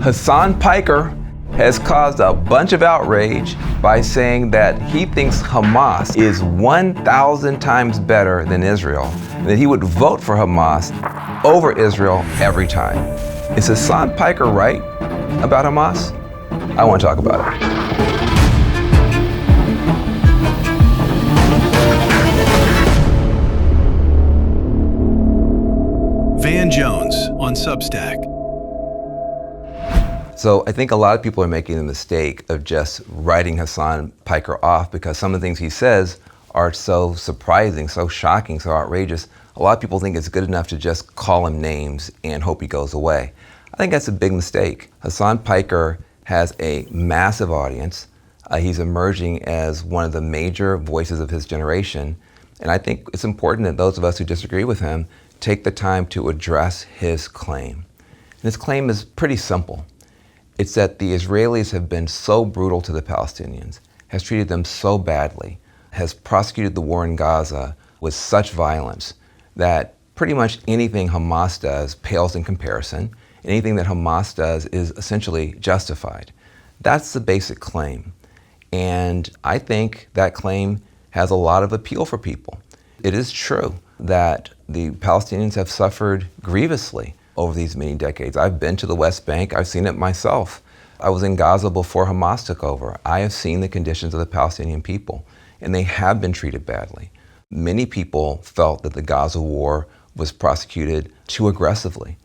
Hasan Piker has caused a bunch of outrage by saying that he thinks Hamas is 1,000 times better than Israel, and that he would vote for Hamas over Israel every time. Is Hasan Piker right about Hamas? I want to talk about it. Van Jones on Substack. So I think a lot of people are making the mistake of just writing Hasan Piker off because some of the things he says are so surprising, so shocking, so outrageous. A lot of people think it's good enough to just call him names and hope he goes away. I think that's a big mistake. Hasan Piker has a massive audience. He's emerging as one of the major voices of his generation. And I think it's important that those of us who disagree with him take the time to address his claim. And his claim is pretty simple. It's that the Israelis have been so brutal to the Palestinians, has treated them so badly, has prosecuted the war in Gaza with such violence that pretty much anything Hamas does pales in comparison. Anything that Hamas does is essentially justified. That's the basic claim. And I think that claim has a lot of appeal for people. It is true that the Palestinians have suffered grievously over these many decades. I've been to the West Bank. I've seen it myself. I was in Gaza before Hamas took over. I have seen the conditions of the Palestinian people, and they have been treated badly. Many people felt that the Gaza war was prosecuted too aggressively.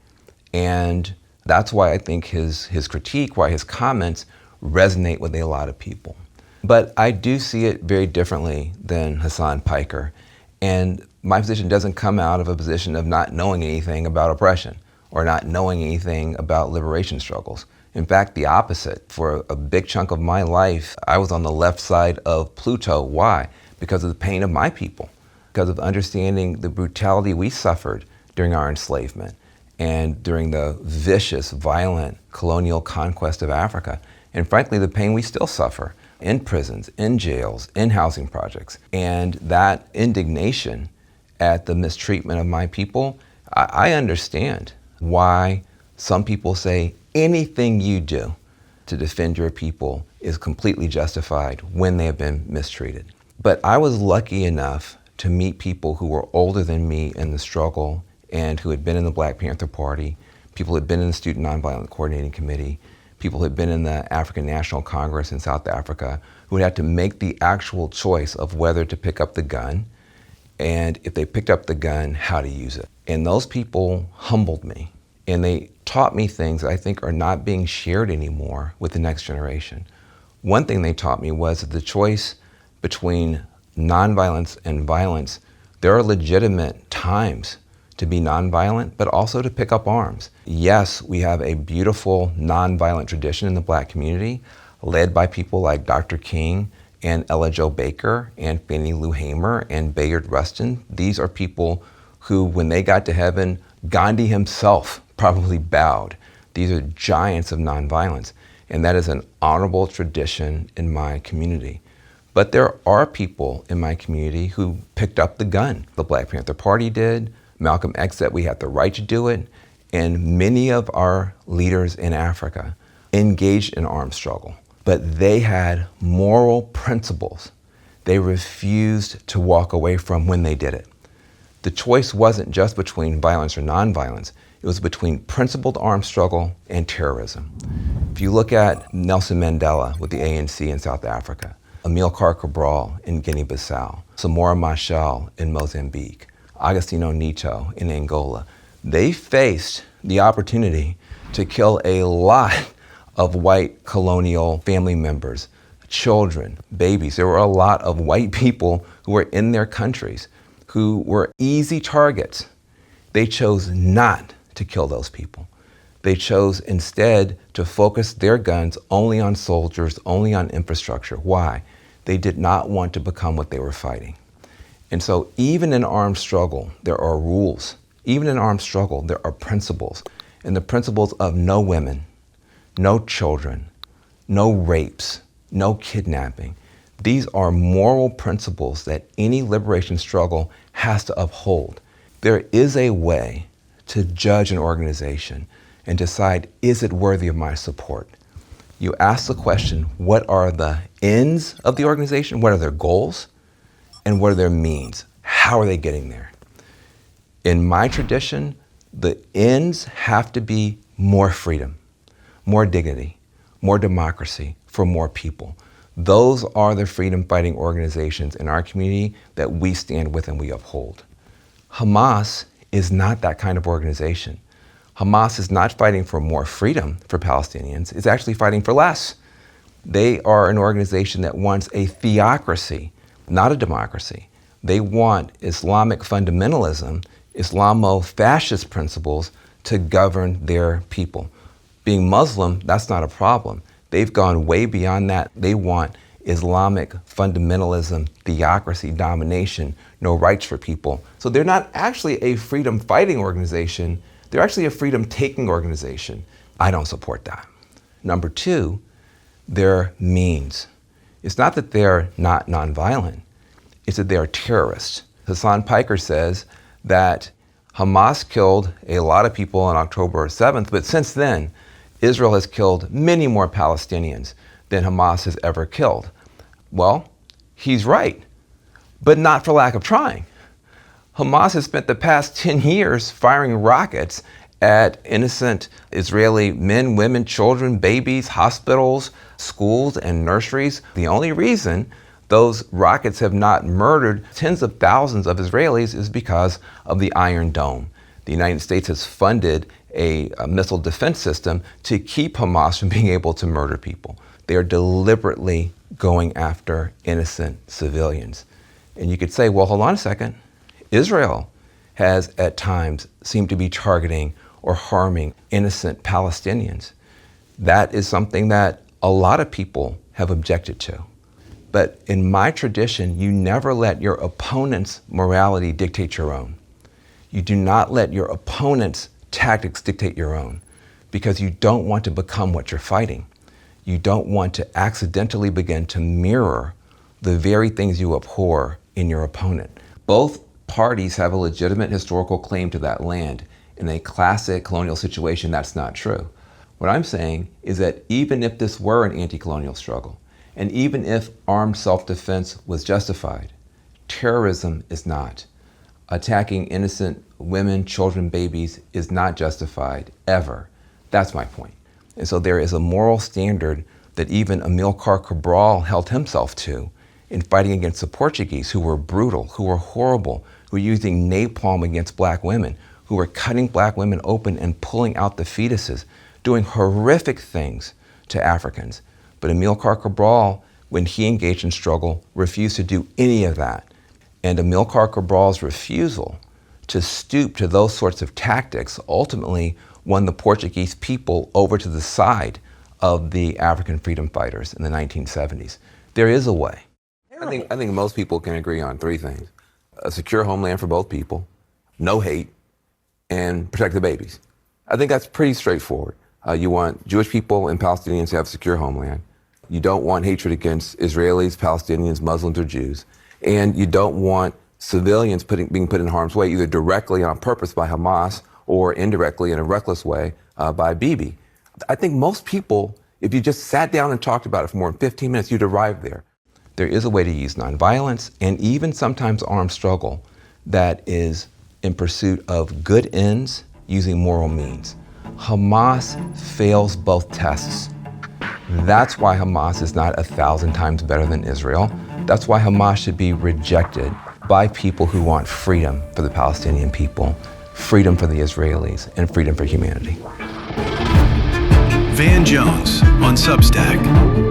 And that's why I think his critique, why his comments resonate with a lot of people. But I do see it very differently than Hasan Piker. And my position doesn't come out of a position of not knowing anything about oppression or not knowing anything about liberation struggles. In fact, the opposite. For a big chunk of my life, I was on the left side of Pluto. Why? Because of the pain of my people, because of understanding the brutality we suffered during our enslavement and during the vicious, violent colonial conquest of Africa. And frankly, the pain we still suffer in prisons, in jails, in housing projects. And that indignation at the mistreatment of my people, I understand why some people say anything you do to defend your people is completely justified when they have been mistreated. But I was lucky enough to meet people who were older than me in the struggle and who had been in the Black Panther Party, people who had been in the Student Nonviolent Coordinating Committee, people who had been in the African National Congress in South Africa, who had to make the actual choice of whether to pick up the gun, and if they picked up the gun, how to use it. And those people humbled me, and they taught me things that I think are not being shared anymore with the next generation. One thing they taught me was that the choice between nonviolence and violence, there are legitimate times to be nonviolent, but also to pick up arms. Yes, we have a beautiful nonviolent tradition in the Black community, led by people like Dr. King and Ella Jo Baker and Fannie Lou Hamer and Bayard Rustin. These are people who, when they got to heaven, Gandhi himself probably bowed. These are giants of nonviolence, and that is an honorable tradition in my community. But there are people in my community who picked up the gun. The Black Panther Party did, Malcolm X said we had the right to do it, and many of our leaders in Africa engaged in armed struggle. But they had moral principles they refused to walk away from when they did it. The choice wasn't just between violence or nonviolence, it was between principled armed struggle and terrorism. If you look at Nelson Mandela with the ANC in South Africa, Amilcar Cabral in Guinea-Bissau, Samora Machel in Mozambique, Agostinho Neto in Angola, they faced the opportunity to kill a lot of white colonial family members, children, babies. There were a lot of white people who were in their countries who were easy targets. They chose not to kill those people. They chose instead to focus their guns only on soldiers, only on infrastructure. Why? They did not want to become what they were fighting. And so even in armed struggle, there are rules. Even in armed struggle, there are principles. And the principles of no women, no children, no rapes, no kidnapping. These are moral principles that any liberation struggle has to uphold. There is a way to judge an organization, and decide, is it worthy of my support? You ask the question, what are the ends of the organization? What are their goals? And what are their means? How are they getting there? In my tradition, the ends have to be more freedom, more dignity, more democracy for more people. Those are the freedom fighting organizations in our community that we stand with and we uphold. Hamas is not that kind of organization. Hamas is not fighting for more freedom for Palestinians. It's actually fighting for less. They are an organization that wants a theocracy, not a democracy. They want Islamic fundamentalism, Islamo-fascist principles to govern their people. Being Muslim, that's not a problem. They've gone way beyond that. They want Islamic fundamentalism, theocracy, domination, no rights for people. So they're not actually a freedom fighting organization. They're actually a freedom taking organization. I don't support that. Number two, their means. It's not that they're not nonviolent. It's that they are terrorists. Hasan Piker says that Hamas killed a lot of people on October 7th, but since then, Israel has killed many more Palestinians than Hamas has ever killed. Well, he's right, but not for lack of trying. Hamas has spent the past 10 years firing rockets at innocent Israeli men, women, children, babies, hospitals, schools, and nurseries. The only reason those rockets have not murdered tens of thousands of Israelis is because of the Iron Dome. The United States has funded a missile defense system to keep Hamas from being able to murder people. They are deliberately going after innocent civilians. And you could say, well, hold on a second. Israel has at times seemed to be targeting or harming innocent Palestinians. That is something that a lot of people have objected to. But in my tradition, you never let your opponent's morality dictate your own. You do not let your opponent's tactics dictate your own, because you don't want to become what you're fighting. You don't want to accidentally begin to mirror the very things you abhor in your opponent. Both parties have a legitimate historical claim to that land. In a classic colonial situation, that's not true. What I'm saying is that even if this were an anti-colonial struggle, and even if armed self-defense was justified, terrorism is not. Attacking innocent women, children, babies is not justified, ever. That's my point. And so there is a moral standard that even Amilcar Cabral held himself to in fighting against the Portuguese, who were brutal, who were horrible, who were using napalm against black women, who were cutting black women open and pulling out the fetuses, doing horrific things to Africans. But Amilcar Cabral, when he engaged in struggle, refused to do any of that. And Amilcar Cabral's refusal to stoop to those sorts of tactics ultimately won the Portuguese people over to the side of the African freedom fighters in the 1970s. There is a way. I think most people can agree on three things: a secure homeland for both people, no hate, and protect the babies. I think that's pretty straightforward. You want Jewish people and Palestinians to have a secure homeland. You don't want hatred against Israelis, Palestinians, Muslims, or Jews. And you don't want civilians being put in harm's way, either directly on purpose by Hamas or indirectly in a reckless way by Bibi. I think most people, if you just sat down and talked about it for more than 15 minutes, you'd arrive there. There is a way to use nonviolence and even sometimes armed struggle that is in pursuit of good ends using moral means. Hamas fails both tests. That's why Hamas is not 1,000 times better than Israel. That's why Hamas should be rejected by people who want freedom for the Palestinian people, freedom for the Israelis, and freedom for humanity. Van Jones on Substack.